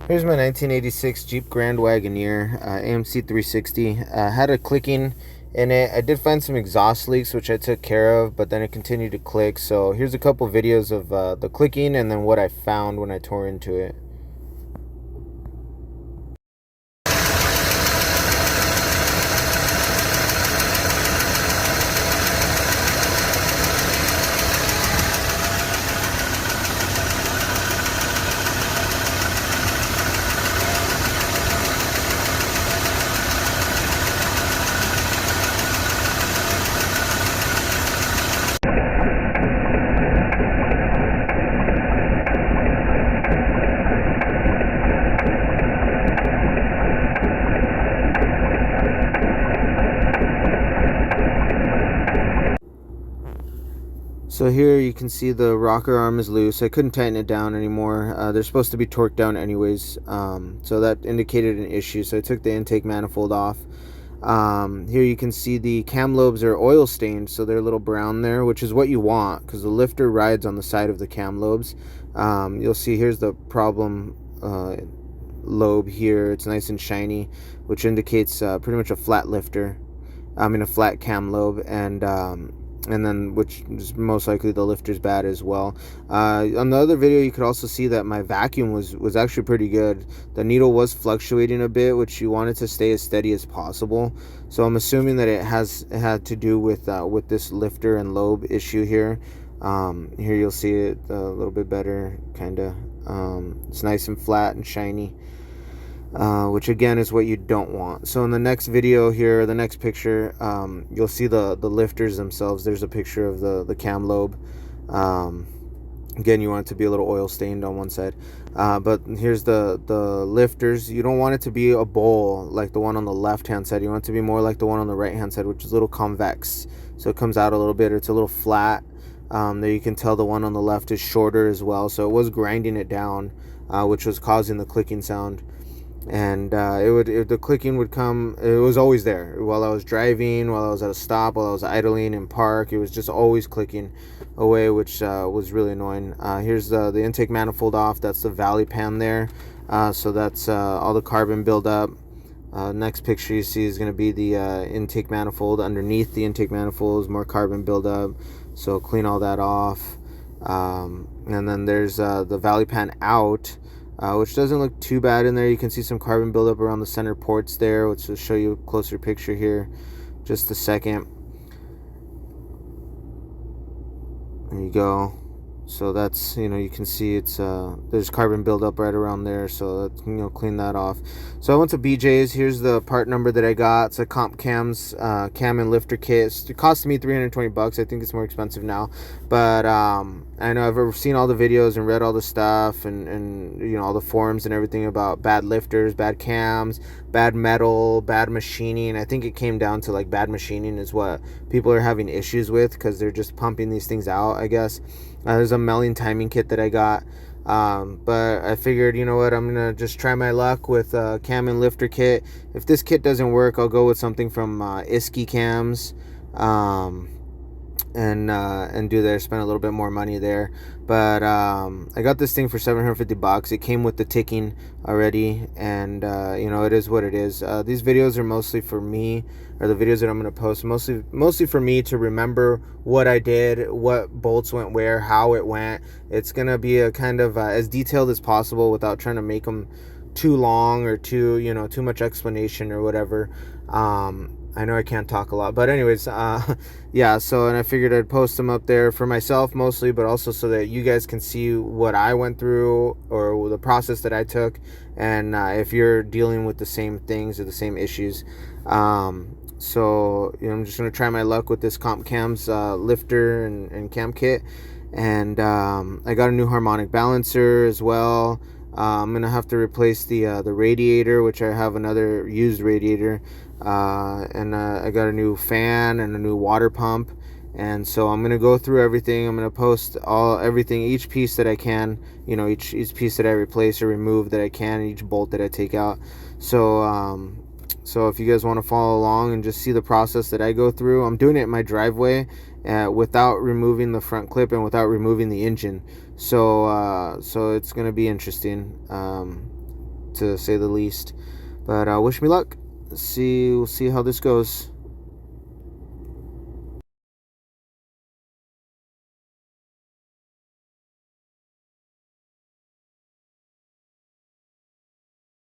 Here's my 1986 Jeep Grand Wagoneer AMC 360. Had a clicking in it. I did find some exhaust leaks, which I took care of, but then it continued to click. So here's a couple videos of the clicking and then what I found when I tore into it. So here you can see the rocker arm is loose. I couldn't tighten it down anymore. They're supposed to be torqued down anyways, so that indicated an issue. So I took the intake manifold off. Here you can see the cam lobes are oil stained, so they're a little brown there, which is what you want because the lifter rides on the side of the cam lobes. You'll see here's the problem lobe here. It's nice and shiny, which indicates pretty much a flat lifter. I mean a flat cam lobe, and then which is most likely the lifter's bad as well. On the other video you could also see that my vacuum was actually pretty good. The needle was fluctuating a bit, which you want it to stay as steady as possible, so I'm assuming that it had to do with this lifter and lobe issue here. Here you'll see it a little bit better, kind of. It's nice and flat and shiny, which again is what you don't want. So in the next video here, the next picture, you'll see the lifters themselves. There's a picture of the cam lobe. Again, you want it to be a little oil stained on one side, but here's the lifters. You don't want it to be a bowl like the one on the left hand side. You want it to be more like the one on the right hand side, which is a little convex, so it comes out a little bit, or it's a little flat. There you can tell the one on the left is shorter as well, so it was grinding it down, which was causing the clicking sound. And the clicking would come. It was always there while I was driving, while I was at a stop, while I was idling in park. It was just always clicking away, which was really annoying. Here's the intake manifold off. That's the valley pan there, so that's all the carbon buildup. Next picture you see is going to be the intake manifold. Underneath the intake manifold is more carbon buildup, so clean all that off. And then there's the valley pan out, which doesn't look too bad in there. You can see some carbon buildup around the center ports there, which will show you a closer picture here just a second. There you go. So that's, you can see it's there's carbon buildup right around there, so that's, clean that off. So I went to BJ's. Here's the part number that I got. It's a comp cams cam and lifter kit. It cost me $320. I think it's more expensive now, but I know I've seen all the videos and read all the stuff, and all the forums and everything about bad lifters, bad cams, bad metal, bad machining. I think it came down to like bad machining is what people are having issues with, because they're just pumping these things out, I guess. There's a melling timing kit that I got, but I figured, you know what, I'm gonna just try my luck with a cam and lifter kit. If this kit doesn't work, I'll go with something from Iski Cams, and do there, spend a little bit more money there. But I got this thing for $750. It came with the ticking already, and it is what it is. These videos are mostly for me, or the videos that I'm going to post, mostly for me to remember what I did, what bolts went where, how it went. It's going to be a kind of as detailed as possible without trying to make them too long or too much explanation or whatever. I know I can't talk a lot, but anyways, yeah, so, and I figured I'd post them up there for myself mostly, but also so that you guys can see what I went through, or the process that I took, and if you're dealing with the same things or the same issues. So I'm just going to try my luck with this comp cams lifter and cam kit, and I got a new harmonic balancer as well. I'm gonna have to replace the radiator, which I have another used radiator, and I got a new fan and a new water pump. And so I'm gonna go through everything. I'm gonna post everything, each piece that I can, each piece that I replace or remove that I can, each bolt that I take out. So if you guys want to follow along and just see the process that I go through, I'm doing it in my driveway without removing the front clip and without removing the engine. So it's going to be interesting. to say the least. But wish me luck. We'll see how this goes.